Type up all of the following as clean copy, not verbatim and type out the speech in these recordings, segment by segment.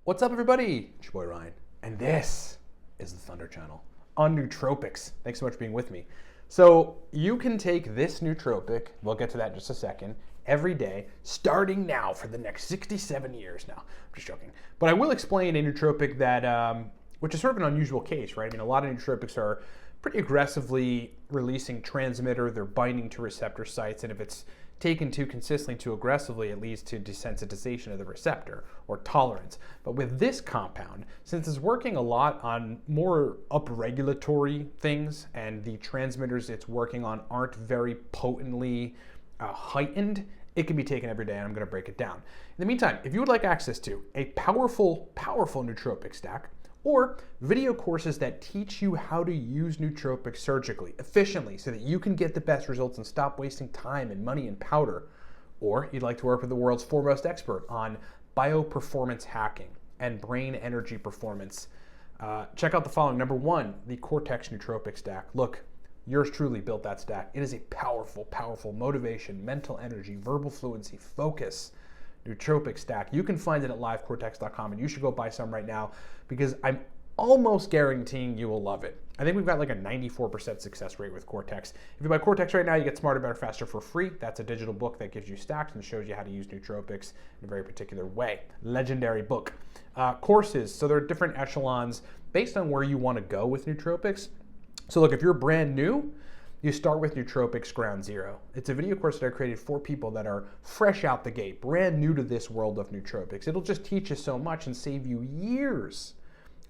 What's up, everybody? It's your boy Ryan, and this is the Thunder Channel on nootropics. Thanks so much for being with me. So you can take this nootropic, we'll get to that in just a second, every day, starting now for the next 67 years now. I'm just joking. But I will explain a nootropic that, which is sort of an unusual case, right? I mean, a lot of nootropics are pretty aggressively releasing transmitter, they're binding to receptor sites, and if it's taken too consistently, too aggressively, it leads to desensitization of the receptor or tolerance. But with this compound, since it's working a lot on more upregulatory things and the transmitters it's working on aren't very potently heightened, it can be taken every day, and I'm going to break it down. In the meantime, if you would like access to a powerful nootropic stack, or video courses that teach you how to use nootropics surgically, efficiently, so that you can get the best results and stop wasting time and money and powder. Or you'd like to work with the world's foremost expert on bioperformance hacking and brain energy performance. Check out the following. Number one, the Cortex Nootropic Stack. Look, yours truly built that stack. It is a powerful motivation, mental energy, verbal fluency, focus nootropic stack. You can find it at livecortex.com, and you should go buy some right now because I'm almost guaranteeing you will love it. I think we've got like a 94% success rate with Cortex. If you buy Cortex right now, you get Smarter, Better, Faster for free. That's a digital book that gives you stacks and shows you how to use nootropics in a very particular way. Legendary book. Courses, so there are different echelons based on where you want to go with nootropics. So look, if you're brand new, you start with Nootropics Ground Zero. It's a video course that I created for people that are fresh out the gate, brand new to this world of nootropics. It'll just teach you so much and save you years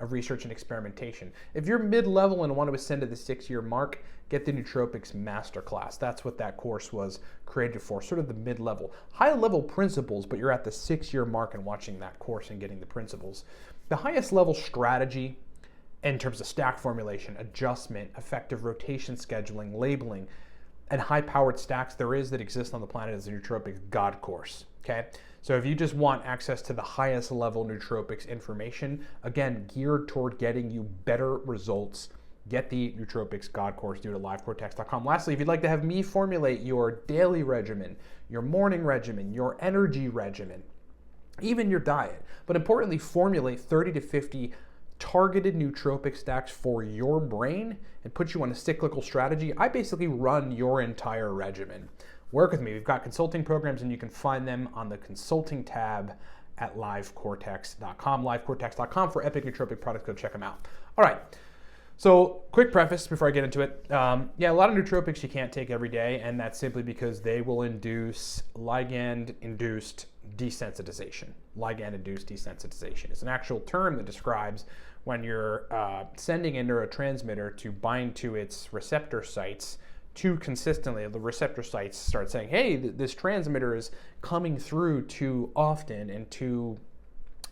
of research and experimentation. If you're mid-level and want to ascend to the 6-year mark, get the Nootropics Masterclass. That's what that course was created for, sort of the mid-level. High-level principles, but you're at the 6-year mark and watching that course and getting the principles. The highest level strategy in terms of stack formulation, adjustment, effective rotation scheduling, labeling, and high-powered stacks there is that exist on the planet is the Nootropics God course, okay? So if you just want access to the highest level nootropics information, again, geared toward getting you better results, get the Nootropics God course, do it at livecortex.com. Lastly, if you'd like to have me formulate your daily regimen, your morning regimen, your energy regimen, even your diet, but importantly, formulate 30 to 50 targeted nootropic stacks for your brain and put you on a cyclical strategy, I basically run your entire regimen. Work with me. We've got consulting programs, and you can find them on the consulting tab at livecortex.com. Livecortex.com for epic nootropic products. Go check them out. All right. So quick preface before I get into it. Yeah, a lot of nootropics you can't take every day, and that's simply because they will induce ligand-induced desensitization. Ligand-induced desensitization is an actual term that describes when you're sending a neurotransmitter to bind to its receptor sites too consistently. The receptor sites start saying, hey, this transmitter is coming through too often and too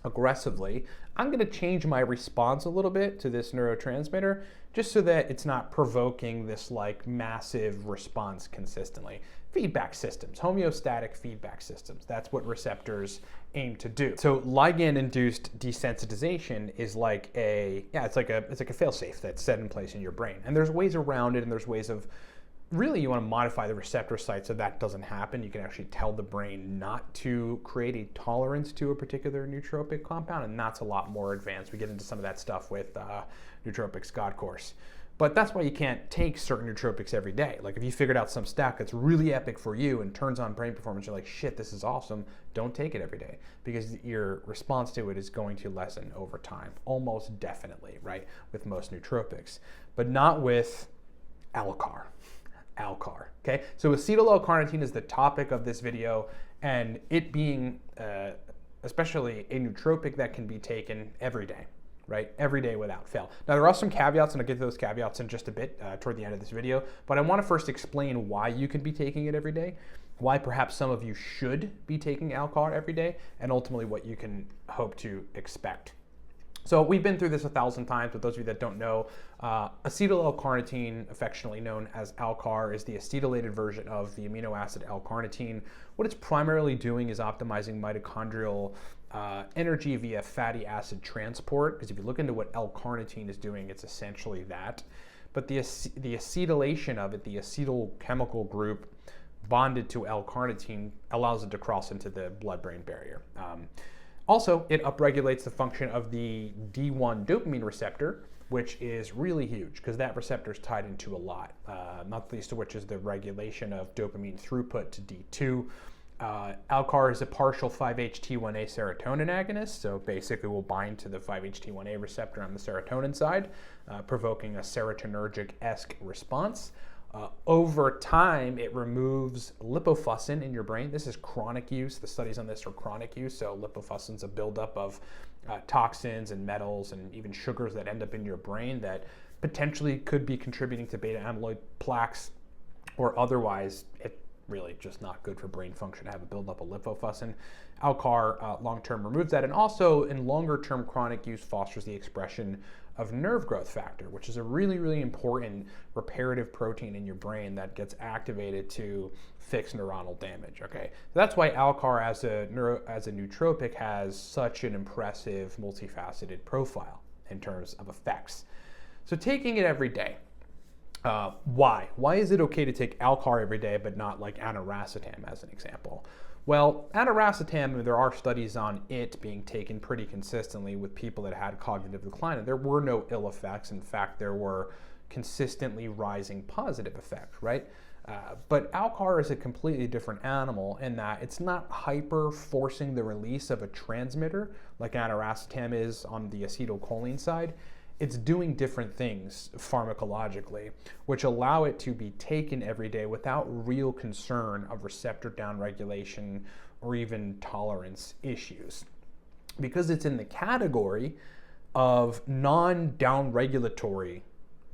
aggressively. I'm going to change my response a little bit to this neurotransmitter just so that it's not provoking this like massive response consistently. Feedback systems, homeostatic feedback systems. That's what receptors aim to do. So ligand-induced desensitization is like it's like a fail-safe that's set in place in your brain. And there's ways around it, and there's ways of really you want to modify the receptor site so that doesn't happen. You can actually tell the brain not to create a tolerance to a particular nootropic compound, and that's a lot more advanced. We get into some of that stuff with Nootropics God course. But that's why you can't take certain nootropics every day. Like if you figured out some stack that's really epic for you and turns on brain performance, you're like, shit, this is awesome. Don't take it every day because your response to it is going to lessen over time. Almost definitely, right? With most nootropics, but not with Alcar. Okay? So acetyl L-carnitine is the topic of this video, and it being especially a nootropic that can be taken every day. Right? Every day without fail. Now, there are some caveats, and I'll get to those caveats in just a bit toward the end of this video, but I want to first explain why you can be taking it every day, why perhaps some of you should be taking Alcar every day, and ultimately what you can hope to expect. So we've been through this 1,000 times, but those of you that don't know, acetyl L-carnitine, affectionately known as Alcar, is the acetylated version of the amino acid L-carnitine. What it's primarily doing is optimizing mitochondrial energy via fatty acid transport, because if you look into what L-carnitine is doing, it's essentially that. But the acetylation of it, the acetyl chemical group bonded to L-carnitine, allows it to cross into the blood-brain barrier. Also, it upregulates the function of the D1 dopamine receptor, which is really huge because that receptor is tied into a lot, not least of which is the regulation of dopamine throughput to D2. Alcar is a partial 5-HT1A serotonin agonist, so basically will bind to the 5-HT1A receptor on the serotonin side, provoking a serotonergic-esque response. Over time, it removes lipofuscin in your brain. This is chronic use. The studies on this are chronic use, so lipofuscin's a buildup of toxins and metals and even sugars that end up in your brain that potentially could be contributing to beta amyloid plaques, or otherwise it really just not good for brain function to have a buildup of lipofuscin. Alcar long-term removes that, and also in longer-term chronic use fosters the expression of nerve growth factor, which is a really, really important reparative protein in your brain that gets activated to fix neuronal damage. Okay, so that's why Alcar as a nootropic has such an impressive, multifaceted profile in terms of effects. So taking it every day. Why? Why is it okay to take Alcar every day but not like aniracetam as an example? Well, aniracetam, there are studies on it being taken pretty consistently with people that had cognitive decline, and there were no ill effects. In fact, there were consistently rising positive effects, right? But Alcar is a completely different animal in that it's not hyper forcing the release of a transmitter like aniracetam is on the acetylcholine side. It's doing different things pharmacologically, which allow it to be taken every day without real concern of receptor downregulation or even tolerance issues. Because it's in the category of non-downregulatory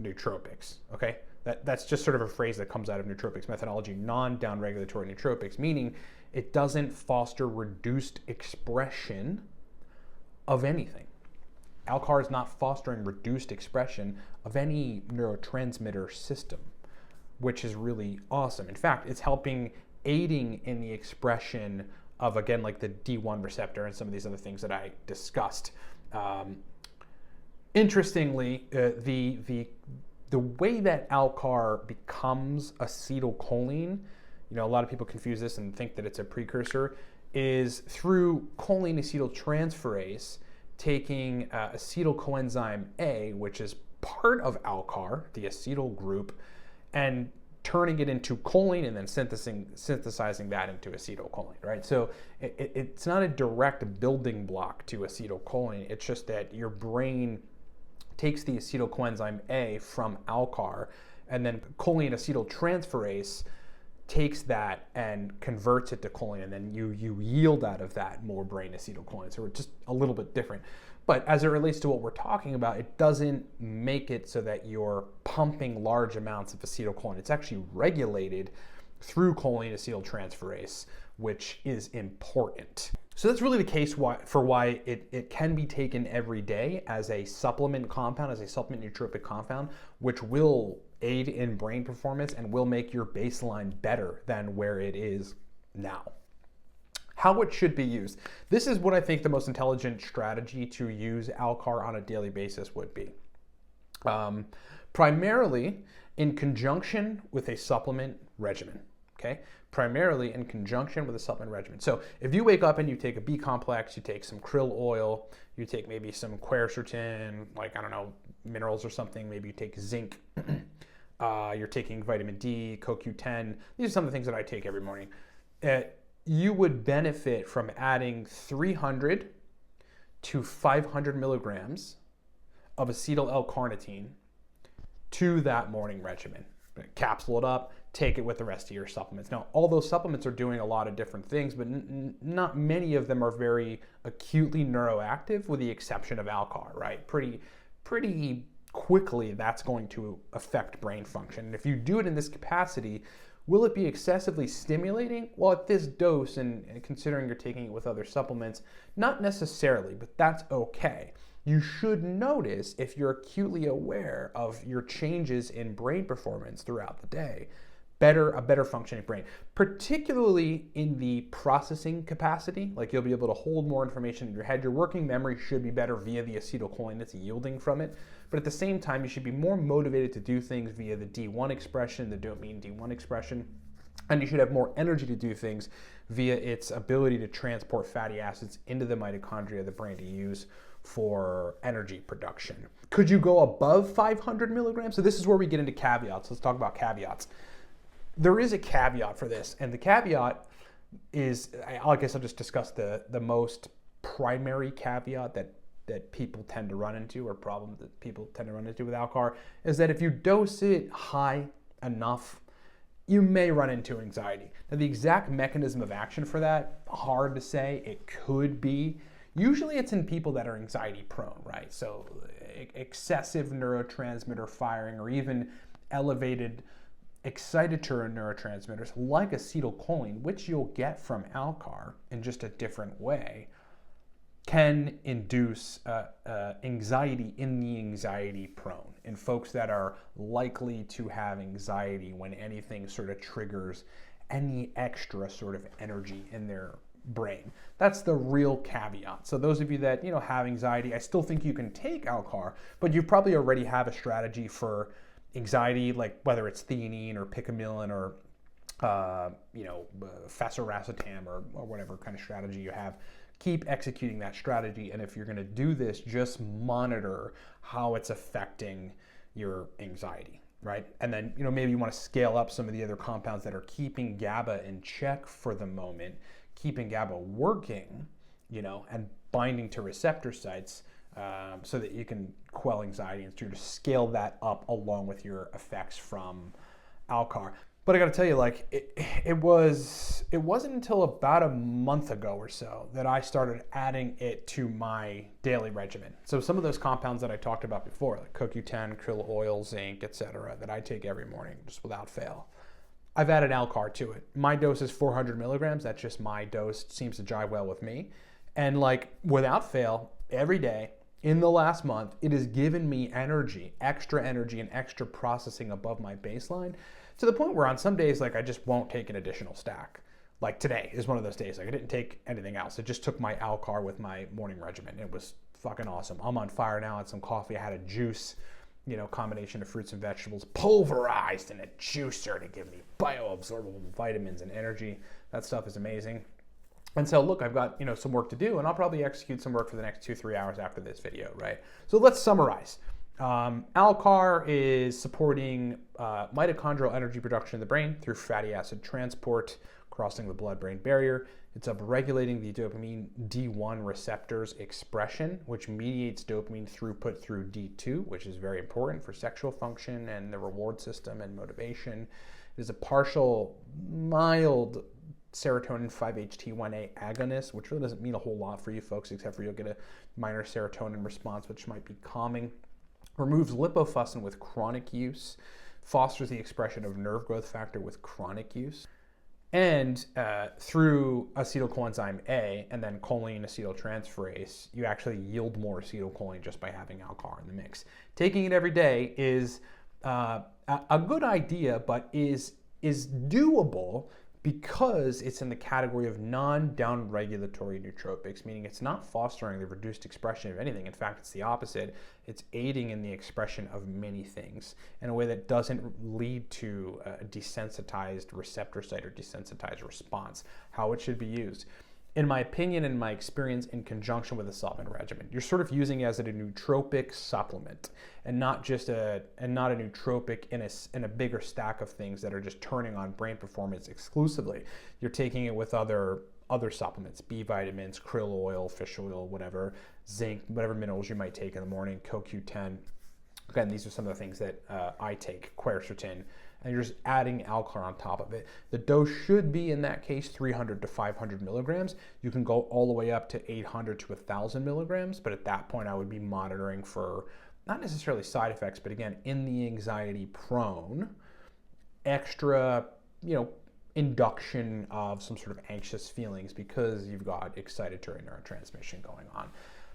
nootropics, okay? That's just sort of a phrase that comes out of nootropics methodology, non-downregulatory nootropics, meaning it doesn't foster reduced expression of anything. Alcar is not fostering reduced expression of any neurotransmitter system, which is really awesome. In fact, it's aiding in the expression of, again, like the D1 receptor and some of these other things that I discussed. Interestingly, the way that Alcar becomes acetylcholine, a lot of people confuse this and think that it's a precursor, is through choline acetyltransferase, taking acetyl coenzyme A, which is part of Alcar, the acetyl group, and turning it into choline and then synthesizing that into acetylcholine, right? So it's not a direct building block to acetylcholine. It's just that your brain takes the acetyl coenzyme A from Alcar, and then choline acetyltransferase takes that and converts it to choline, and then you yield out of that more brain acetylcholine. So we're just a little bit different. But as it relates to what we're talking about, it doesn't make it so that you're pumping large amounts of acetylcholine. It's actually regulated through choline acetyltransferase, which is important. So that's really the case for why it can be taken every day as a supplement compound, as a supplement nootropic compound, which will aid in brain performance and will make your baseline better than where it is now. How it should be used. This is what I think the most intelligent strategy to use Alcar on a daily basis would be. Primarily in conjunction with a supplement regimen, okay? Primarily in conjunction with a supplement regimen. So if you wake up and you take a B complex, you take some krill oil, you take maybe some quercetin, like, I don't know, minerals or something, maybe you take zinc, you're taking vitamin D, CoQ10. These are some of the things that I take every morning. You would benefit from adding 300 to 500 milligrams of acetyl L-carnitine to that morning regimen. Capsule it up, take it with the rest of your supplements. Now, all those supplements are doing a lot of different things, but not many of them are very acutely neuroactive, with the exception of Alcar, right? Pretty quickly, that's going to affect brain function. And if you do it in this capacity, will it be excessively stimulating? Well, at this dose, and considering you're taking it with other supplements, not necessarily, but that's okay. You should notice, if you're acutely aware of your changes in brain performance throughout the day, a better functioning brain, particularly in the processing capacity. Like, you'll be able to hold more information in your head. Your working memory should be better via the acetylcholine that's yielding from it. But at the same time, you should be more motivated to do things via the D1 expression, the dopamine D1 expression. And you should have more energy to do things via its ability to transport fatty acids into the mitochondria of the brain to use for energy production. Could you go above 500 milligrams? So this is where we get into caveats. Let's talk about caveats. There is a caveat for this, and the caveat is, I guess I'll just discuss the most primary caveat that people tend to run into, or problem that people tend to run into with Alcar, is that if you dose it high enough, you may run into anxiety. Now, the exact mechanism of action for that, hard to say. It could be. Usually it's in people that are anxiety prone, right? So excessive neurotransmitter firing, or even elevated excitatory neurotransmitters like acetylcholine, which you'll get from Alcar in just a different way, can induce anxiety in the anxiety prone, in folks that are likely to have anxiety when anything sort of triggers any extra sort of energy in their brain. That's the real caveat. So those of you that have anxiety, I still think you can take Alcar, but you probably already have a strategy for anxiety, like whether it's theanine or picamilin or fesiracetam or whatever kind of strategy you have. Keep executing that strategy, and if you're going to do this, just monitor how it's affecting your anxiety, right? And then maybe you want to scale up some of the other compounds that are keeping GABA in check for the moment, keeping GABA working, and binding to receptor sites, so that you can quell anxiety, and to scale that up along with your effects from Alcar. But I got to tell you, like, it wasn't until about a month ago or so that I started adding it to my daily regimen. So some of those compounds that I talked about before, like CoQ10, krill oil, zinc, etc., that I take every morning just without fail, I've added Alcar to it. My dose is 400 milligrams. That's just my dose. It seems to jive well with me. And like, without fail, every day in the last month, it has given me energy, and extra processing above my baseline, to the point where on some days, like, I just won't take an additional stack. Like today is one of those days. Like, I didn't take anything else. I just took my Alcar with my morning regimen. It was fucking awesome. I'm on fire now. I had some coffee. I had a juice, combination of fruits and vegetables pulverized in a juicer to give me bioabsorbable vitamins and energy. That stuff is amazing. And so look, I've got some work to do, and I'll probably execute some work for the next 2-3 hours after this video, right? So let's summarize. Alcar is supporting mitochondrial energy production in the brain through fatty acid transport crossing the blood-brain barrier. It's upregulating the dopamine D1 receptors expression, which mediates dopamine throughput through D2, which is very important for sexual function and the reward system and motivation. It is a partial, mild serotonin 5-HT1A agonist, which really doesn't mean a whole lot for you folks, except for you'll get a minor serotonin response, which might be calming. Removes lipofuscin with chronic use, fosters the expression of nerve growth factor with chronic use, and through acetyl coenzyme A and then choline acetyltransferase, you actually yield more acetylcholine just by having Alcar in the mix. Taking it every day is a good idea, but is doable because it's in the category of non-downregulatory nootropics, meaning it's not fostering the reduced expression of anything. In fact, it's the opposite. It's aiding in the expression of many things in a way that doesn't lead to a desensitized receptor site or desensitized response, how it should be used. In my opinion and my experience, in conjunction with a supplement regimen, you're sort of using it as a nootropic supplement, and not just a nootropic in a bigger stack of things that are just turning on brain performance exclusively. You're taking it with other supplements, B vitamins, krill oil, fish oil, whatever, zinc, whatever minerals you might take in the morning, CoQ10. Again, these are some of the things that I take, quercetin, and you're just adding Alcar on top of it. The dose should be, in that case, 300 to 500 milligrams. You can go all the way up to 800 to 1,000 milligrams, but at that point I would be monitoring for not necessarily side effects, but again, in the anxiety prone, extra, induction of some sort of anxious feelings because you've got excitatory neurotransmission going on.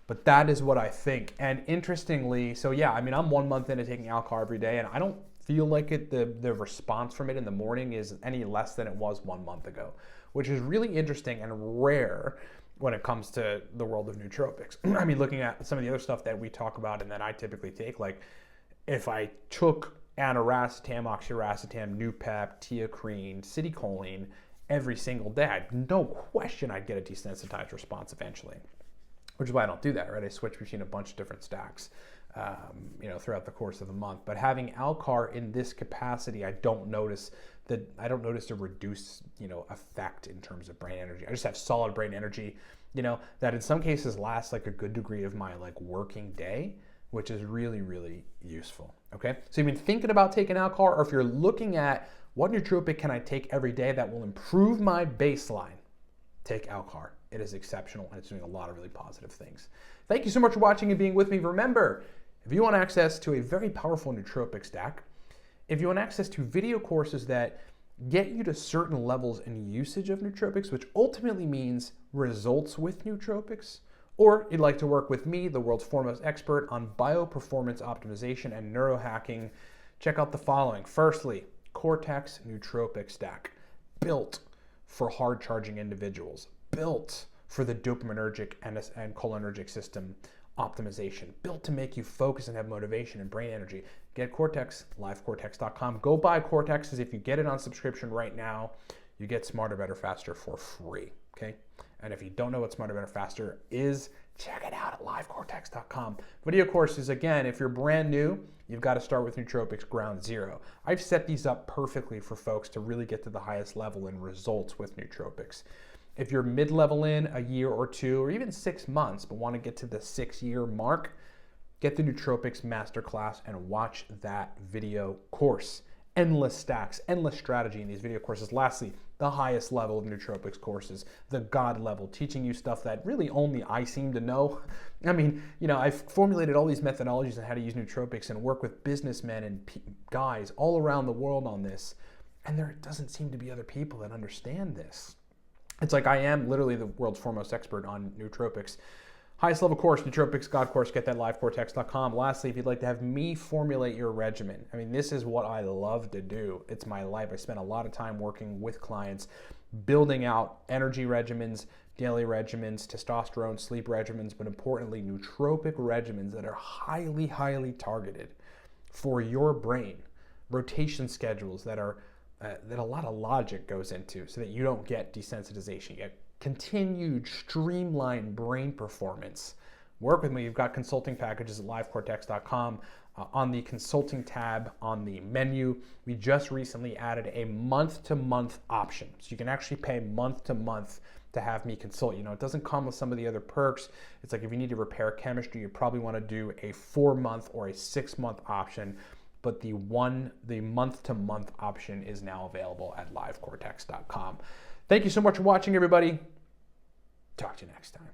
But that is what I think. And interestingly, so yeah, I'm 1 month into taking Alcar every day, and I don't feel like the response from it in the morning is any less than it was 1 month ago, which is really interesting and rare when it comes to the world of nootropics. Looking at some of the other stuff that we talk about and that I typically take, like if I took aniracetam, oxiracetam, Nupep, teocrine, citicoline every single day, no question I'd get a desensitized response eventually, which is why I don't do that, right? I switch between a bunch of different stacks, throughout the course of the month. But having Alcar in this capacity, I don't notice a reduced, effect in terms of brain energy. I just have solid brain energy, that in some cases lasts like a good degree of my like working day, which is really, really useful. Okay, so you've been thinking about taking Alcar, or if you're looking at what nootropic can I take every day that will improve my baseline, take Alcar. It is exceptional, and it's doing a lot of really positive things. Thank you so much for watching and being with me. Remember, if you want access to a very powerful nootropic stack, if you want access to video courses that get you to certain levels in usage of nootropics, which ultimately means results with nootropics, or you'd like to work with me, the world's foremost expert on bioperformance optimization and neurohacking, check out the following. Firstly, Cortex Nootropic Stack, built for hard charging individuals, built for the dopaminergic and cholinergic system optimization, built to make you focus and have motivation and brain energy. Get Cortex, livecortex.com. Go buy Cortex, as if you get it on subscription right now, you get Smarter, Better, Faster for free, okay? And if you don't know what Smarter, Better, Faster is, check it out at livecortex.com. Video courses, again, if you're brand new, you've got to start with Nootropics Ground Zero. I've set these up perfectly for folks to really get to the highest level in results with nootropics. If you're mid-level in a year or two, or even 6 months, but want to get to the 6-year mark, get the Nootropics Masterclass and watch that video course. Endless stacks, endless strategy in these video courses. Lastly, the highest level of nootropics courses, the God level, teaching you stuff that really only I seem to know. I mean, I've formulated all these methodologies on how to use nootropics and work with businessmen and guys all around the world on this, and there doesn't seem to be other people that understand this. It's like I am literally the world's foremost expert on nootropics. Highest level course, Nootropics God course, get that livecortex.com. Lastly, if you'd like to have me formulate your regimen, I mean, this is what I love to do. It's my life. I spend a lot of time working with clients, building out energy regimens, daily regimens, testosterone, sleep regimens, but importantly, nootropic regimens that are highly, highly targeted for your brain. Rotation schedules that are that a lot of logic goes into, so that you don't get desensitization. You get continued streamlined brain performance. Work with me. You've got consulting packages at livecortex.com. On the consulting tab on the menu, we just recently added a month-to-month option. So you can actually pay month-to-month to have me consult. It doesn't come with some of the other perks. It's like if you need to repair chemistry, you probably want to do a 4-month or a 6-month option. But the month-to-month option is now available at livecortex.com. Thank you so much for watching, everybody. Talk to you next time.